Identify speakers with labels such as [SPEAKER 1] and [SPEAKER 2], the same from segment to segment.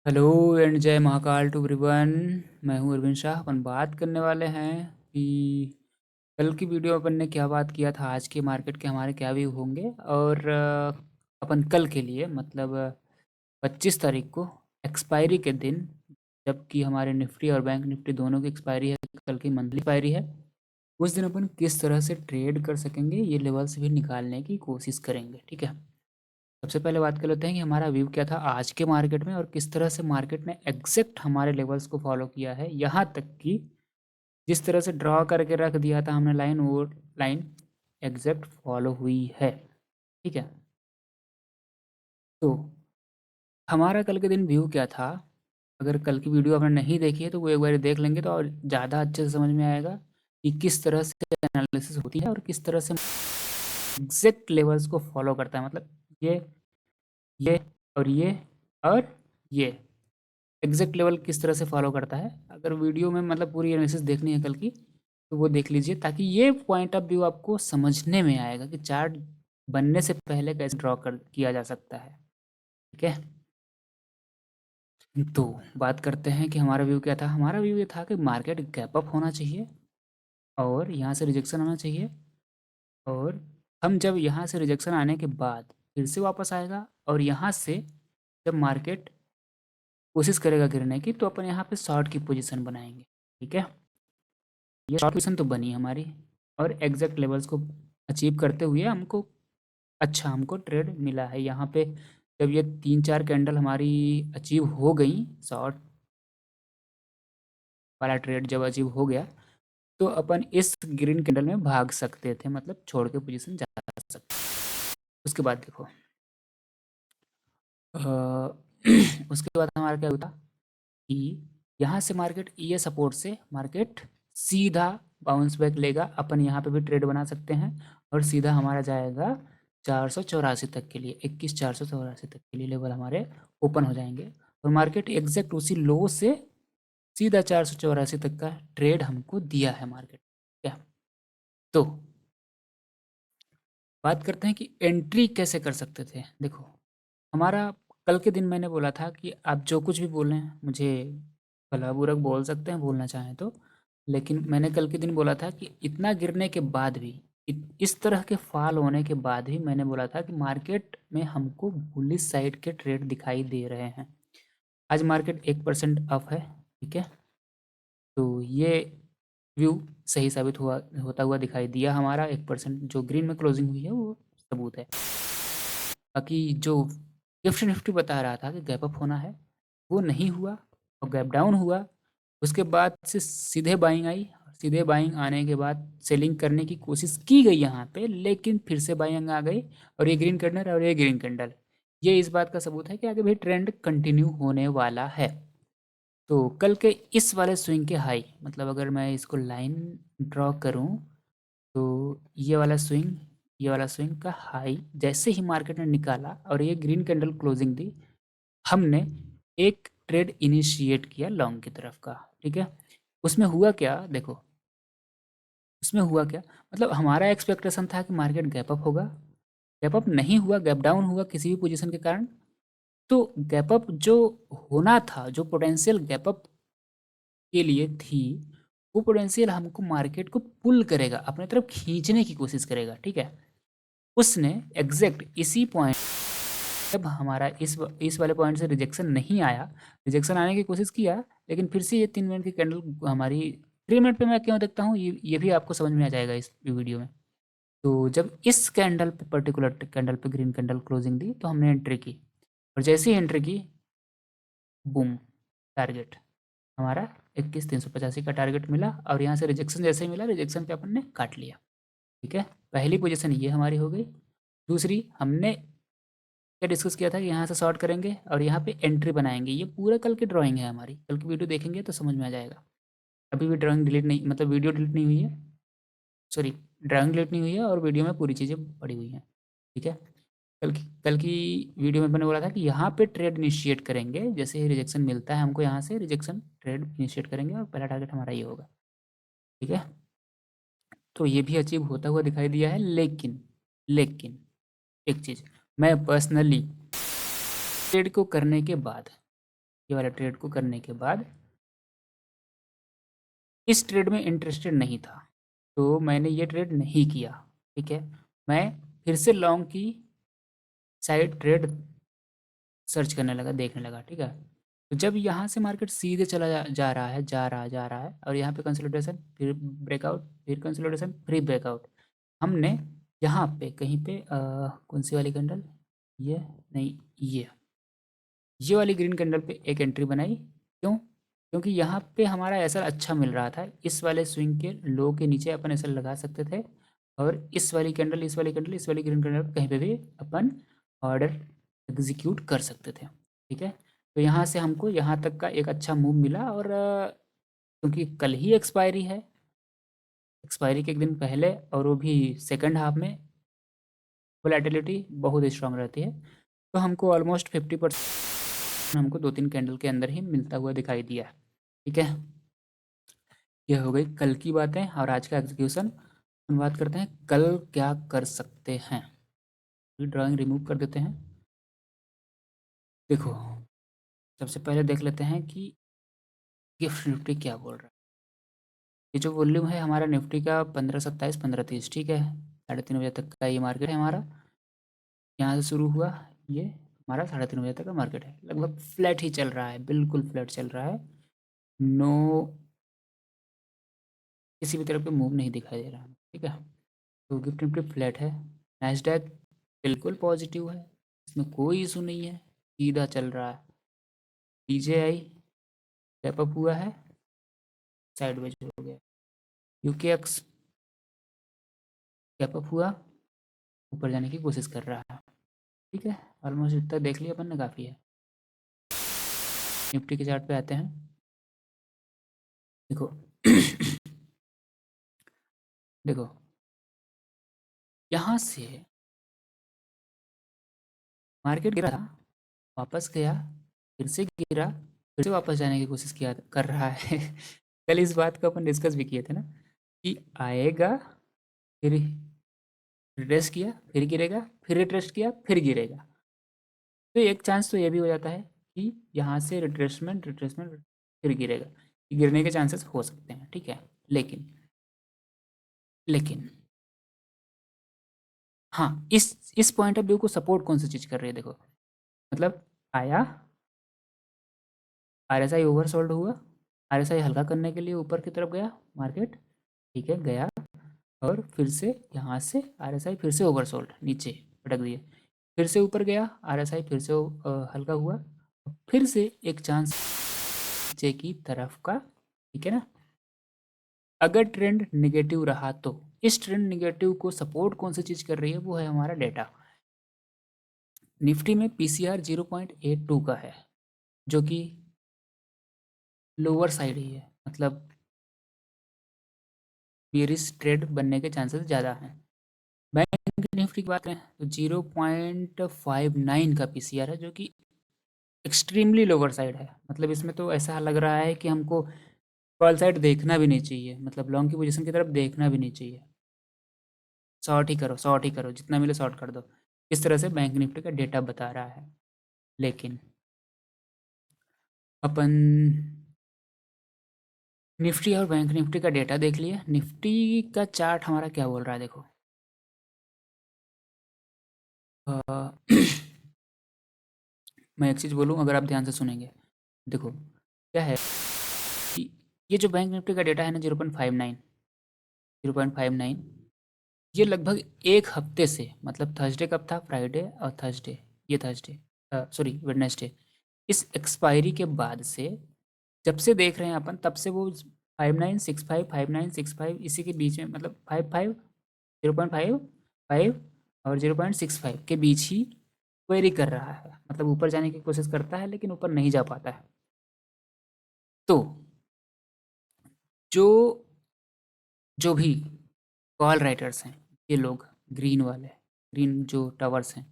[SPEAKER 1] Hello and जय Mahakal to everyone. मैं हूँ अरविंद शाह। अपन बात करने वाले हैं कि कल की वीडियो में अपन ने क्या बात किया था, आज के मार्केट के हमारे क्या व्यू होंगे। और अपन कल के लिए मतलब 25 तारीख को एक्सपायरी के दिन, जबकि हमारे निफ्टी और बैंक निफ्टी दोनों की एक्सपायरी है, कल की मंथली एक्सपायरी है, उस दिन अपन किस तरह से ट्रेड कर सकेंगे ये लेवल्स भी निकालने की कोशिश करेंगे। ठीक है, सबसे पहले बात कर लेते हैं कि हमारा व्यू क्या था आज के मार्केट में और किस तरह से मार्केट ने एग्जैक्ट हमारे लेवल्स को फॉलो किया है। यहाँ तक कि जिस तरह से ड्रॉ करके रख दिया था हमने लाइन, वो लाइन एग्जैक्ट फॉलो हुई है। ठीक है, तो हमारा कल के दिन व्यू क्या था, अगर कल की वीडियो आपने नहीं देखी है तो वो एक बार देख लेंगे तो और ज़्यादा अच्छे से समझ में आएगा कि किस तरह से एनालिसिस होती है और किस तरह से एग्जैक्ट लेवल्स को फॉलो करता है। मतलब ये और ये और ये एग्जैक्ट लेवल किस तरह से फॉलो करता है। अगर वीडियो में मतलब पूरी एनालिसिस देखनी है कल की तो वो देख लीजिए, ताकि ये पॉइंट ऑफ व्यू आपको समझने में आएगा कि चार्ट बनने से पहले कैसे ड्रॉ कर किया जा सकता है। ठीक है, तो बात करते हैं कि हमारा व्यू क्या था। हमारा व्यू ये था कि मार्केट गैप अप होना चाहिए और यहाँ से रिजेक्शन आना चाहिए, और हम जब यहाँ से रिजेक्शन आने के बाद फिर से वापस आएगा और यहाँ से जब मार्केट कोशिश करेगा गिरने की तो अपन यहाँ पे शॉर्ट की पोजीशन बनाएंगे। ठीक है, ये शॉर्ट पोजीशन तो बनी हमारी और एग्जैक्ट लेवल्स को अचीव करते हुए हमको ट्रेड मिला है यहाँ पे। जब ये 3-4 कैंडल हमारी अचीव हो गई, शॉर्ट वाला ट्रेड जब अचीव हो गया तो अपन इस ग्रीन कैंडल में भाग सकते थे, मतलब छोड़ के पोजीशन जा सकते। उसके बाद देखो अ, उसके बाद हमारा क्या होता कि यहाँ से मार्केट ये सपोर्ट से मार्केट सीधा बाउंस बैक लेगा। अपन यहाँ पे भी ट्रेड बना सकते हैं और सीधा हमारा जाएगा 484 तक के लिए, 21,484 तक के लिए लेवल हमारे ओपन हो जाएंगे और मार्केट एग्जैक्ट उसी लो से सीधा 484 तक का ट्रेड हमको दिया है मार्केट। क्या तो बात करते हैं कि एंट्री कैसे कर सकते थे। देखो हमारा कल के दिन मैंने बोला था कि आप जो कुछ भी बोलें मुझे भला बुरा बोल सकते हैं बोलना चाहें तो, लेकिन मैंने कल के दिन बोला था कि इतना गिरने के बाद भी, इस तरह के फॉल होने के बाद भी मैंने बोला था कि मार्केट में हमको बुलिश साइड के ट्रेड दिखाई दे रहे हैं। आज मार्केट 1% अप है। ठीक है, तो ये व्यू सही साबित हुआ होता हुआ दिखाई दिया। हमारा 1% जो ग्रीन में क्लोजिंग हुई है वो सबूत है। बाकी जो गिफ्ट निफ्टी बता रहा था कि गैप अप होना है, वो नहीं हुआ और गैप डाउन हुआ। उसके बाद से सीधे बाइंग आई, सीधे बाइंग आने के बाद सेलिंग करने की कोशिश की गई यहाँ पे, लेकिन फिर से बाइंग आ गई और ये ग्रीन कैंडल और ये ग्रीन कैंडल, ये इस बात का सबूत है कि आगे भी ट्रेंड कंटिन्यू होने वाला है। तो कल के इस वाले स्विंग के हाई, मतलब अगर मैं इसको लाइन ड्रॉ करूँ तो ये वाला स्विंग का हाई जैसे ही मार्केट ने निकाला और ये ग्रीन कैंडल क्लोजिंग दी, हमने एक ट्रेड इनिशिएट किया लॉन्ग की तरफ का। ठीक है, उसमें हुआ क्या देखो, उसमें हुआ क्या, मतलब हमारा एक्सपेक्टेशन था कि मार्केट गैप अप होगा, गैप अप नहीं हुआ, गैप डाउन हुआ किसी भी पोजीशन के कारण। तो गैप अप जो होना था, जो पोटेंशियल गैप अप के लिए थी, वो पोटेंशियल हमको मार्केट को पुल करेगा, अपने तरफ खींचने की कोशिश करेगा। ठीक है, उसने एग्जैक्ट इसी पॉइंट, जब हमारा इस वाले पॉइंट से रिजेक्शन नहीं आया, रिजेक्शन आने की कोशिश किया, लेकिन फिर से ये 3 मिनट की कैंडल हमारी 3 मिनट पे मैं क्यों देखता हूँ ये भी आपको समझ में आ जाएगा इस वीडियो में। तो जब इस कैंडल पे, पर्टिकुलर कैंडल पे ग्रीन कैंडल क्लोजिंग दी तो हमने एंट्री की और जैसे ही एंट्री की, बूम, टारगेट हमारा 21,385 का टारगेट मिला और यहाँ से रिजेक्शन जैसे ही मिला, रिजेक्शन पे अपन ने काट लिया। ठीक है, पहली पोजीशन ये हमारी हो गई। दूसरी, हमने क्या डिस्कस किया था कि यहाँ से शॉर्ट करेंगे और यहाँ पे एंट्री बनाएंगे। ये पूरा कल की ड्राइंग है हमारी, कल की वीडियो देखेंगे तो समझ में आ जाएगा। अभी भी ड्राइंग डिलीट नहीं, मतलब वीडियो डिलीट नहीं हुई है, सॉरी, ड्राइंग डिलीट नहीं हुई है और वीडियो में पूरी चीज़ें पड़ी हुई हैं। ठीक है, कल की वीडियो में मैंने बोला था कि यहाँ पे ट्रेड इनिशिएट करेंगे, जैसे ही रिजेक्शन मिलता है हमको यहाँ से रिजेक्शन ट्रेड इनिशिएट करेंगे और पहला टारगेट हमारा ये होगा। ठीक है, तो ये भी अचीव होता हुआ दिखाई दिया है। लेकिन एक चीज़, मैं पर्सनली ट्रेड को करने के बाद ये वाला ट्रेड को करने के बाद इस ट्रेड में इंटरेस्टेड नहीं था, तो मैंने ये ट्रेड नहीं किया, ठीक है। मैं फिर से लॉन्ग की साइड ट्रेड सर्च करने लगा, देखने लगा, ठीक है। तो जब यहाँ से मार्केट सीधे चला जा रहा है, जा रहा है और यहाँ पे कंसोलिडेशन, फिर ब्रेकआउट, फिर कंसोलिडेशन, फिर ब्रेकआउट, हमने यहाँ पे कहीं पे कौन सी वाली कैंडल, ये नहीं, ये वाली ग्रीन कैंडल पे एक एंट्री बनाई। क्यों? क्योंकि यहाँ पे हमारा एसएल अच्छा मिल रहा था, इस वाले स्विंग के लो के नीचे अपन एसएल लगा सकते थे, और इस वाली कैंडल, इस वाली कैंडल, इस वाली ग्रीन कैंडल कहीं पे भी अपन ऑर्डर एग्जीक्यूट कर सकते थे, ठीक है। तो यहाँ से हमको यहाँ तक का एक अच्छा मूव मिला, और क्योंकि कल ही एक्सपायरी है, एक्सपायरी के एक दिन पहले, और वो भी सेकंड हाफ में वोलेटिलिटी बहुत स्ट्रांग रहती है, तो हमको ऑलमोस्ट 50% हमको 2-3 कैंडल के अंदर ही मिलता हुआ दिखाई दिया, ठीक है। यह हो गई कल की बातें और आज का एग्जीक्यूशन। हम बात करते हैं कल क्या कर सकते हैं। ड्राइंग रिमूव कर देते हैं। देखो, सबसे पहले देख लेते हैं कि गिफ्ट निफ्टी क्या बोल रहा है। ये जो वॉल्यूम है हमारा निफ्टी का 1527, 1530, ठीक है, 3:30 बजे तक का ये मार्केट है हमारा। यहाँ से शुरू हुआ, ये हमारा 3:30 बजे तक का मार्केट है, लगभग फ्लैट ही चल रहा है, बिल्कुल फ्लैट चल रहा है, नो किसी भी तरह पे मूव नहीं दिखाई दे रहा, ठीक है। तो गिफ्ट निफ्टी फ्लैट है। नैस्डैक बिल्कुल पॉजिटिव है, इसमें कोई इशू नहीं है, सीधा चल रहा है। DJI स्टेप अप हुआ है, साइडवेज हो गया। UKX स्टेप अप हुआ, ऊपर जाने की कोशिश कर रहा है, ठीक है। ऑलमोस्ट इतना देख लिया अपन ने, काफ़ी है। निफ्टी के चार्ट पे आते हैं। देखो देखो, यहाँ से मार्केट गिरा, वापस गया, फिर से गिरा, फिर से वापस जाने की कोशिश किया कर रहा है कल इस बात को अपन डिस्कस भी किए थे ना, कि आएगा, फिर रिट्रेस किया, फिर गिरेगा, फिर रिट्रेस किया, फिर गिरेगा। तो एक चांस तो ये भी हो जाता है कि यहाँ से रिट्रेसमेंट, रिट्रेसमेंट, फिर गिरेगा, गिरने के चांसेस हो सकते हैं, ठीक है। लेकिन हाँ, इस पॉइंट ऑफ व्यू को सपोर्ट कौन सी चीज़ कर रही है, देखो, मतलब आया, RSI ओवरसोल्ड हुआ, RSI हल्का करने के लिए ऊपर की तरफ गया मार्केट, ठीक है, गया, और फिर से यहाँ से RSI फिर से ओवरसोल्ड, नीचे पटक दिए, फिर से ऊपर गया, RSI फिर से हल्का हुआ, फिर से एक चांस नीचे की तरफ का, ठीक है ना। अगर ट्रेंड निगेटिव रहा तो इस ट्रेंड निगेटिव को सपोर्ट कौन सी चीज़ कर रही है, वो है हमारा डेटा। निफ्टी में PCR 0.82 का है, जो कि लोअर साइड ही है, मतलब बेरिश ट्रेड बनने के चांसेस ज़्यादा हैं। बैंक निफ्टी की बात करें तो 0.59 का PCR है, जो कि एक्सट्रीमली लोअर साइड है, मतलब इसमें तो ऐसा लग रहा है कि हमको कॉल साइड देखना भी नहीं चाहिए, मतलब लॉन्ग की पोजीशन की तरफ देखना भी नहीं चाहिए। शॉर्ट ही करो, शॉर्ट ही करो, जितना मिले शॉर्ट कर दो, इस तरह से बैंक निफ्टी का डेटा बता रहा है। लेकिन अपन निफ्टी और बैंक निफ्टी का डेटा देख लिया, निफ्टी का चार्ट हमारा क्या बोल रहा है, देखो मैं एक चीज़ बोलूँ, अगर आप ध्यान से सुनेंगे, देखो क्या है कि ये जो बैंक निफ्टी का डेटा है ना, 0.59, ये लगभग एक हफ्ते से, मतलब थर्सडे कब था, फ्राइडे और थर्सडे, ये थर्सडे, सॉरी वेडनेसडे, इस एक्सपायरी के बाद से जब से देख रहे हैं अपन, तब से वो 5965, 5965 इसी के बीच में, मतलब 55, 0.55 और 0.65 के बीच ही क्वेरी कर रहा है, मतलब ऊपर जाने की कोशिश करता है लेकिन ऊपर नहीं जा पाता है। तो जो जो भी कॉल राइटर्स हैं, ये लोग ग्रीन वाले, ग्रीन जो टावर्स हैं,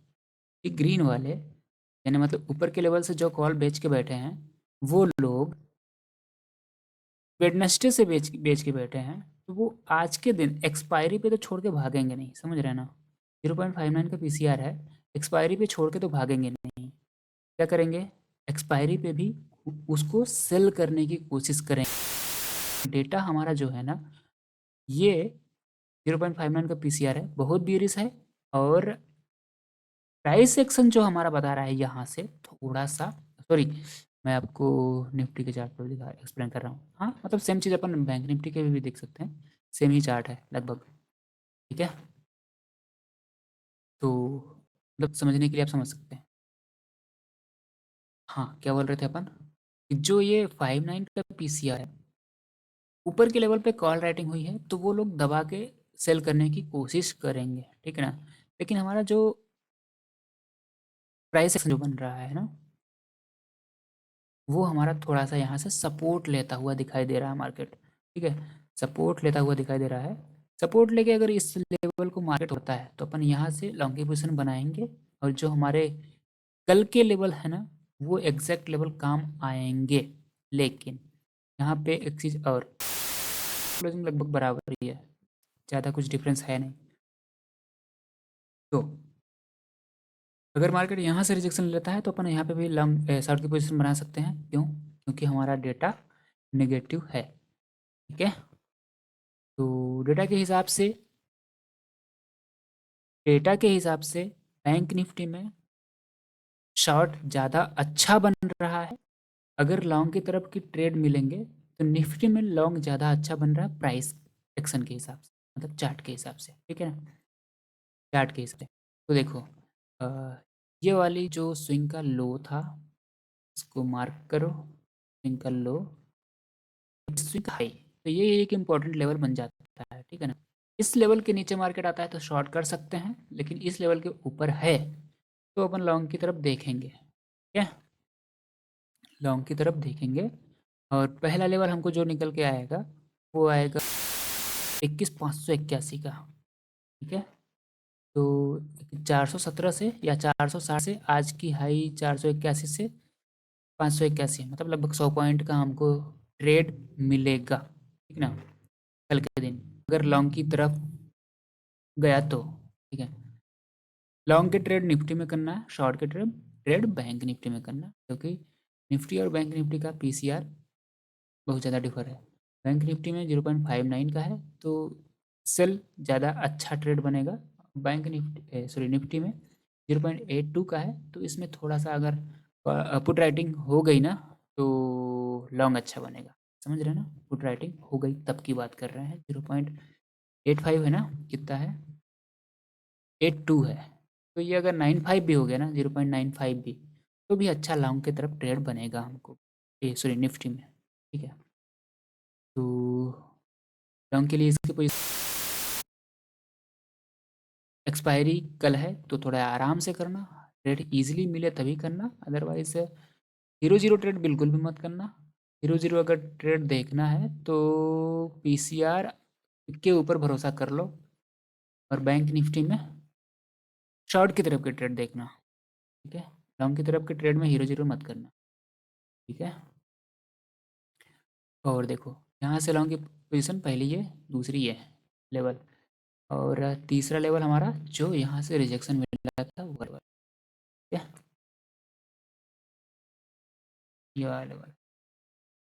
[SPEAKER 1] ये ग्रीन वाले, यानी मतलब ऊपर के लेवल से जो कॉल बेच के बैठे हैं, वो लोग वेडनेसडे से बेच बेच के बैठे हैं, तो वो आज के दिन एक्सपायरी पे तो छोड़ के भागेंगे नहीं, समझ रहे हैं ना। 0.59 का PCR है, एक्सपायरी पे छोड़ के तो भागेंगे नहीं, क्या करेंगे, एक्सपायरी पे भी उसको सेल करने की कोशिश करें। डेटा हमारा जो है ना, ये 0.59 का पीसीआर है, बहुत बेरिश है, और प्राइस एक्शन जो हमारा बता रहा है यहाँ से थोड़ा सा, सॉरी मैं आपको निफ्टी के चार्ट पर दिखा एक्सप्लेन कर रहा हूँ। हाँ, मतलब सेम चीज़ अपन बैंक निफ्टी के भी देख सकते हैं, सेम ही चार्ट है लगभग, ठीक है। तो मतलब समझने के लिए आप समझ सकते हैं। हाँ, क्या बोल रहे थे अपन, कि जो ये 59 का पीसीआर है, ऊपर के लेवल पे कॉल राइटिंग हुई है तो वो लोग दबा के सेल करने की कोशिश करेंगे, ठीक है ना। लेकिन हमारा जो प्राइस जो बन रहा है ना, वो हमारा थोड़ा सा यहाँ से सपोर्ट लेता हुआ दिखाई दे रहा है मार्केट, ठीक है, सपोर्ट लेता हुआ दिखाई दे रहा है। सपोर्ट लेके अगर इस लेवल को मार्केट होता है तो अपन यहाँ से लॉन्ग की पोजीशन बनाएंगे, और जो हमारे कल के लेवल है ना, वो एग्जैक्ट लेवल काम आएंगे। लेकिन यहाँ पे एक चीज़ और, क्लोजिंग लगभग बराबर ही है, ज़्यादा कुछ डिफरेंस है नहीं। तो अगर मार्केट यहाँ से रिजेक्शन लेता है तो अपन यहाँ पे भी लॉन्ग शॉर्ट की पोजीशन बना सकते हैं। क्यों? क्योंकि हमारा डेटा नेगेटिव है, ठीक है। तो डेटा के हिसाब से बैंक निफ्टी में शॉर्ट ज़्यादा अच्छा बन रहा है। अगर लॉन्ग की तरफ की ट्रेड मिलेंगे तो निफ्टी में लॉन्ग ज़्यादा अच्छा बन रहा है प्राइस एक्शन के हिसाब से, मतलब चार्ट के हिसाब से, ठीक है ना, चार्ट के हिसाब से। तो देखो, ये वाली जो स्विंग का लो था, इसको मार्क करो, स्विंग का लो, स्विंग हाई, तो ये एक इम्पॉर्टेंट लेवल बन जाता है, ठीक है ना। इस लेवल के नीचे मार्केट आता है तो शॉर्ट कर सकते हैं, लेकिन इस लेवल के ऊपर है तो अपन लॉन्ग की तरफ देखेंगे, ठीक है, लॉन्ग की तरफ देखेंगे। और पहला लेवल हमको जो निकल के आएगा वो आएगा 21,581 का, ठीक है। तो 417 से या 460 से, आज की हाई 481 से 581, मतलब लगभग 100 पॉइंट का हमको ट्रेड मिलेगा, ठीक ना, कल के दिन अगर लॉन्ग की तरफ गया तो, ठीक है। लॉन्ग के ट्रेड निफ्टी में करना है, शॉर्ट के ट्रेड ट्रेड बैंक निफ्टी में करना है, क्योंकि निफ्टी और बैंक निफ्टी का पीसीआर बहुत ज़्यादा डिफर है। बैंक निफ्टी में 0.59 का है तो सेल ज़्यादा अच्छा ट्रेड बनेगा। बैंक निफ्टी सॉरी निफ्टी में 0.82 का है तो इसमें थोड़ा सा अगर पुट राइटिंग हो गई ना तो लॉन्ग अच्छा बनेगा, समझ रहे हैं ना, पुट राइटिंग हो गई तब की बात कर रहे हैं। 0.85 है ना, कितना है, 82 है, तो ये अगर 95 भी हो गया ना, 0.95 भी, तो भी अच्छा लॉन्ग की तरफ ट्रेड बनेगा हमको, सॉरी निफ्टी में, ठीक है। तो लॉन्ग के लिए इसकी पोजीशन एक्सपायरी कल है तो थोड़ा आराम से करना, ट्रेड इजीली मिले तभी करना, अदरवाइज 0-0 ट्रेड बिल्कुल भी मत करना। 0-0 अगर ट्रेड देखना है तो पीसीआर के ऊपर भरोसा कर लो, और बैंक निफ्टी में शॉर्ट की तरफ के ट्रेड देखना, ठीक है। लॉन्ग की तरफ के ट्रेड में 0-0 मत करना, ठीक है। और देखो, यहाँ से लॉन्ग की पोजीशन पहली है, दूसरी है लेवल, और तीसरा लेवल हमारा जो यहाँ से रिजेक्शन मिला था वो लेवल, ठीक है, ये वाला लेवल।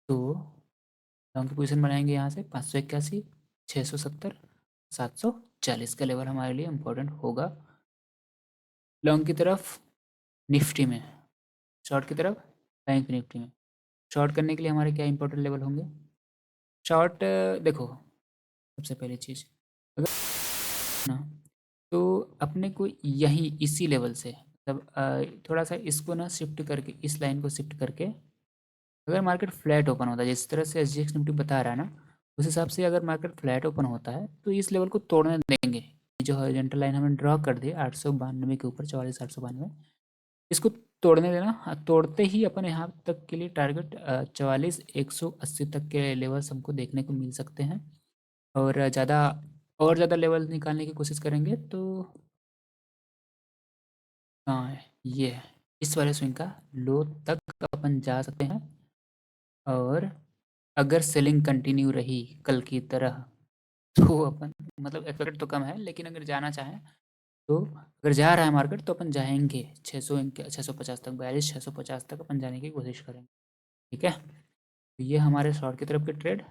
[SPEAKER 1] तो लॉन्ग की पोजीशन बनाएंगे यहाँ से 581, 670, 740 का लेवल हमारे लिए इम्पोर्टेंट होगा लॉन्ग की तरफ निफ्टी में, शॉर्ट की तरफ बैंक निफ्टी में। शॉर्ट करने के लिए हमारे क्या इंपॉर्टेंट लेवल होंगे, शॉर्ट देखो, सबसे पहली चीज़ अगर ना, तो अपने को यहीं इसी लेवल से, मतलब थोड़ा सा इसको ना शिफ्ट करके, इस लाइन को शिफ्ट करके, अगर मार्केट फ्लैट ओपन होता है जिस तरह से एसजीएक्स निफ्टी बता रहा है ना, उस हिसाब से अगर मार्केट फ्लैट ओपन होता है तो इस लेवल को तोड़ने देंगे। जो हॉरिजॉन्टल लाइन हमने ड्रॉ कर दी 892 के ऊपर, 44,892, इसको तोड़ने देना। हाँ, तोड़ते ही अपन यहाँ तक के लिए टारगेट 44,180 तक के लेवल्स हमको देखने को मिल सकते हैं, और ज़्यादा लेवल निकालने की कोशिश करेंगे तो हाँ ये है, इस वाले स्विंग का लो तक अपन जा सकते हैं। और अगर सेलिंग कंटिन्यू रही कल की तरह तो अपन, मतलब एक्सपेक्टेड तो कम है लेकिन अगर जाना चाहें तो, अगर जा रहा है मार्केट तो अपन जाएंगे 650 तक, 42,650 तक अपन जाने की कोशिश करेंगे। ठीक है, तो ये हमारे शॉर्ट की तरफ के ट्रेड,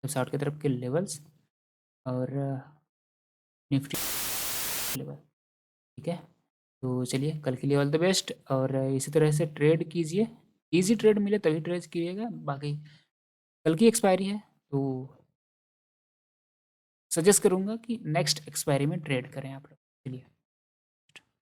[SPEAKER 1] शॉर्ट की तरफ के लेवल्स और निफ्टी लेवल। ठीक है, तो चलिए कल के लिए ऑल द बेस्ट, और इसी तरह से ट्रेड कीजिए, इजी ट्रेड मिले तभी ट्रेड कीजिएगा। बाकी कल की एक्सपायरी है तो सजेस्ट करूँगा कि नेक्स्ट एक्सपायरी में ट्रेड करें आप लोग। चलिए।